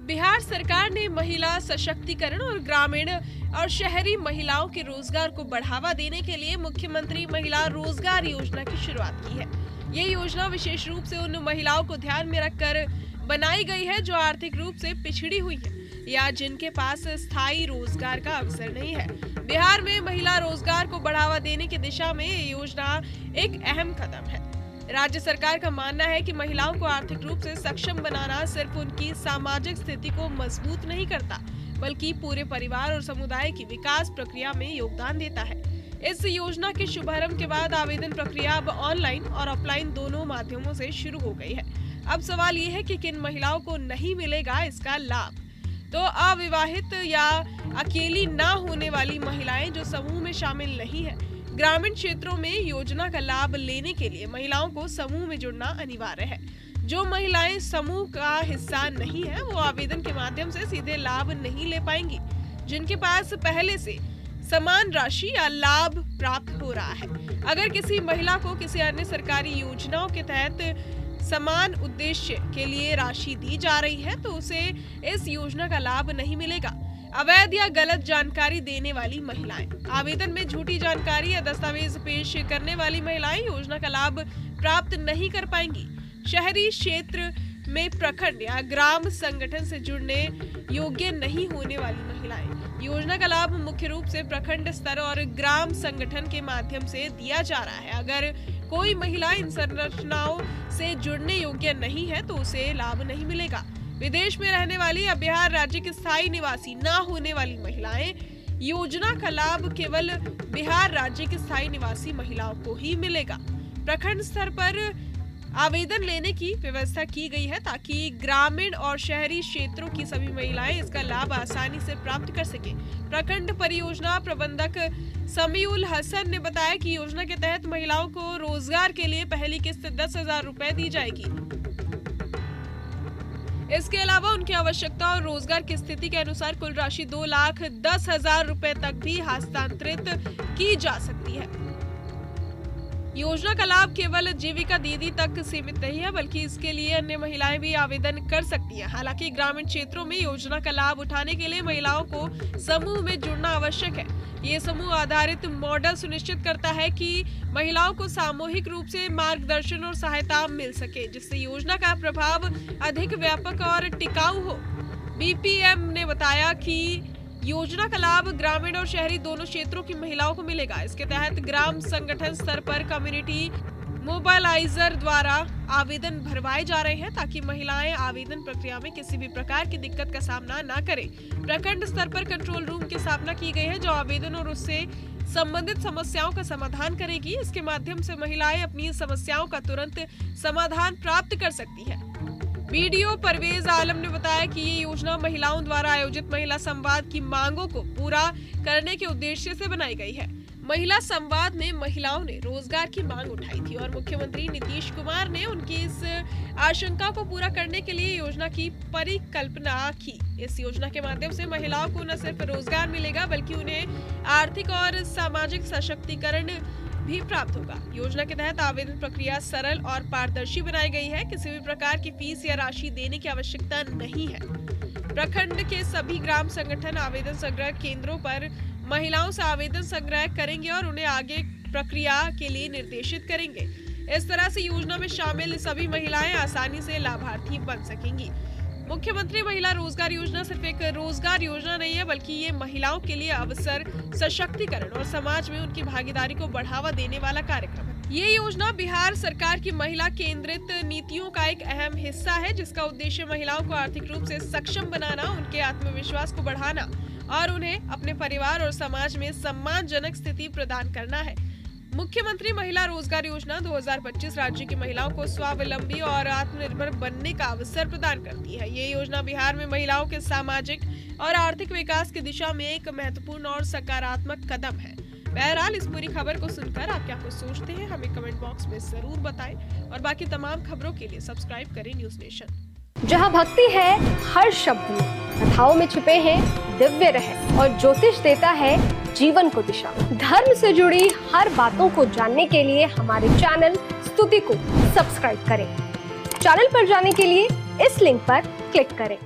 बिहार सरकार ने महिला सशक्तिकरण और ग्रामीण और शहरी महिलाओं के रोजगार को बढ़ावा देने के लिए मुख्यमंत्री महिला रोजगार योजना की शुरुआत की है। ये योजना विशेष रूप से उन महिलाओं को ध्यान में रखकर बनाई गई है जो आर्थिक रूप से पिछड़ी हुई है या जिनके पास स्थायी रोजगार का अवसर नहीं है। बिहार में महिला रोजगार को बढ़ावा देने की दिशा में ये योजना एक अहम कदम है। राज्य सरकार का मानना है कि महिलाओं को आर्थिक रूप से सक्षम बनाना सिर्फ उनकी सामाजिक स्थिति को मजबूत नहीं करता, बल्कि पूरे परिवार और समुदाय की विकास प्रक्रिया में योगदान देता है। इस योजना के शुभारंभ के बाद आवेदन प्रक्रिया अब ऑनलाइन और ऑफलाइन दोनों माध्यमों से शुरू हो गई है। अब सवाल ये है कि किन महिलाओं को नहीं मिलेगा इसका लाभ। तो अविवाहित या अकेली ना होने वाली महिलाएं जो समूह में शामिल नहीं है। ग्रामीण क्षेत्रों में योजना का लाभ लेने के लिए महिलाओं को समूह में जुड़ना अनिवार्य है। जो महिलाएं समूह का हिस्सा नहीं है वो आवेदन के माध्यम से सीधे लाभ नहीं ले पाएंगी। जिनके पास पहले से समान राशि या लाभ प्राप्त हो रहा है। अगर किसी महिला को किसी अन्य सरकारी योजनाओं के तहत समान उद्देश्य के लिए राशि दी जा रही है तो उसे इस योजना का लाभ नहीं मिलेगा। अवैध या गलत जानकारी देने वाली महिलाएं, आवेदन में झूठी जानकारी या दस्तावेज पेश करने वाली महिलाएं योजना का लाभ प्राप्त नहीं कर पाएंगी। शहरी क्षेत्र में प्रखंड या ग्राम संगठन से जुड़ने योग्य नहीं होने वाली महिलाएं, योजना का लाभ मुख्य रूप से प्रखंड स्तर और ग्राम संगठन के माध्यम से दिया जा रहा है। अगर कोई महिला इन संरचनाओं से जुड़ने योग्य नहीं है तो उसे लाभ नहीं मिलेगा। विदेश में रहने वाली या बिहार राज्य के स्थायी निवासी ना होने वाली महिलाएं, योजना का लाभ केवल बिहार राज्य के स्थायी निवासी महिलाओं को ही मिलेगा। प्रखंड स्तर पर आवेदन लेने की व्यवस्था की गई है ताकि ग्रामीण और शहरी क्षेत्रों की सभी महिलाएं इसका लाभ आसानी से प्राप्त कर सकें। प्रखंड परियोजना प्रबंधक समीउल हसन ने बताया कि योजना के तहत महिलाओं को रोजगार के लिए पहली किस्त 10,000 रुपए दी जाएगी। इसके अलावा उनकी आवश्यकता और रोजगार की स्थिति के अनुसार कुल राशि 2,10,000 रुपए तक भी हस्तांतरित की जा सकती है। योजना का लाभ केवल जीविका दीदी तक सीमित नहीं है, बल्कि इसके लिए अन्य महिलाएं भी आवेदन कर सकती हैं। हालांकि ग्रामीण क्षेत्रों में योजना का लाभ उठाने के लिए महिलाओं को समूह में जुड़ना आवश्यक है। ये समूह आधारित मॉडल सुनिश्चित करता है कि महिलाओं को सामूहिक रूप से मार्गदर्शन और सहायता मिल सके, जिससे योजना का प्रभाव अधिक व्यापक और टिकाऊ हो। बीपीएम ने बताया कि योजना का लाभ ग्रामीण और शहरी दोनों क्षेत्रों की महिलाओं को मिलेगा। इसके तहत ग्राम संगठन स्तर पर कम्युनिटी मोबाइलाइजर द्वारा आवेदन भरवाए जा रहे हैं ताकि महिलाएं आवेदन प्रक्रिया में किसी भी प्रकार की दिक्कत का सामना न करें। प्रखंड स्तर पर कंट्रोल रूम की स्थापना की गई है जो आवेदन और उससे संबंधित समस्याओं का समाधान करेगी। इसके माध्यम से महिलाएं अपनी समस्याओं का तुरंत समाधान प्राप्त कर सकती है। वीडियो परवेज आलम ने बताया कि ये योजना महिलाओं द्वारा आयोजित महिला संवाद की मांगों को पूरा करने के उद्देश्य से बनाई गई है। महिला संवाद में महिलाओं ने रोजगार की मांग उठाई थी और मुख्यमंत्री नीतीश कुमार ने उनकी इस आशंका को पूरा करने के लिए योजना की परिकल्पना की। इस योजना के माध्यम से महिलाओं को न सिर्फ रोजगार मिलेगा बल्कि उन्हें आर्थिक और सामाजिक सशक्तिकरण भी प्राप्त होगा। योजना के तहत आवेदन प्रक्रिया सरल और पारदर्शी बनाई गई है। किसी भी प्रकार की फीस या राशि देने की आवश्यकता नहीं है। प्रखंड के सभी ग्राम संगठन आवेदन संग्रह केंद्रों पर महिलाओं से आवेदन संग्रह करेंगे और उन्हें आगे प्रक्रिया के लिए निर्देशित करेंगे। इस तरह से योजना में शामिल सभी महिलाएं आसानी से लाभार्थी बन सकेंगी। मुख्यमंत्री महिला रोजगार योजना सिर्फ एक रोजगार योजना नहीं है, बल्कि ये महिलाओं के लिए अवसर, सशक्तिकरण और समाज में उनकी भागीदारी को बढ़ावा देने वाला कार्यक्रम है। ये योजना बिहार सरकार की महिला केंद्रित नीतियों का एक अहम हिस्सा है, जिसका उद्देश्य महिलाओं को आर्थिक रूप से सक्षम बनाना, उनके आत्मविश्वास को बढ़ाना और उन्हें अपने परिवार और समाज में सम्मानजनक स्थिति प्रदान करना है। मुख्यमंत्री महिला रोजगार योजना 2025 राज्य की महिलाओं को स्वावलंबी और आत्मनिर्भर बनने का अवसर प्रदान करती है। ये योजना बिहार में महिलाओं के सामाजिक और आर्थिक विकास की दिशा में एक महत्वपूर्ण और सकारात्मक कदम है। बहरहाल इस पूरी खबर को सुनकर आप क्या कुछ सोचते हैं, हमें कमेंट बॉक्स में जरूर बताएं और बाकी तमाम खबरों के लिए सब्सक्राइब करें न्यूज नेशन। जहाँ भक्ति है हर शब्द में, कथाओं में छुपे हैं दिव्य रहस्य और ज्योतिष देता है जीवन को दिशा। धर्म से जुड़ी हर बातों को जानने के लिए हमारे चैनल स्तुति को सब्सक्राइब करें। चैनल पर जाने के लिए इस लिंक पर क्लिक करें।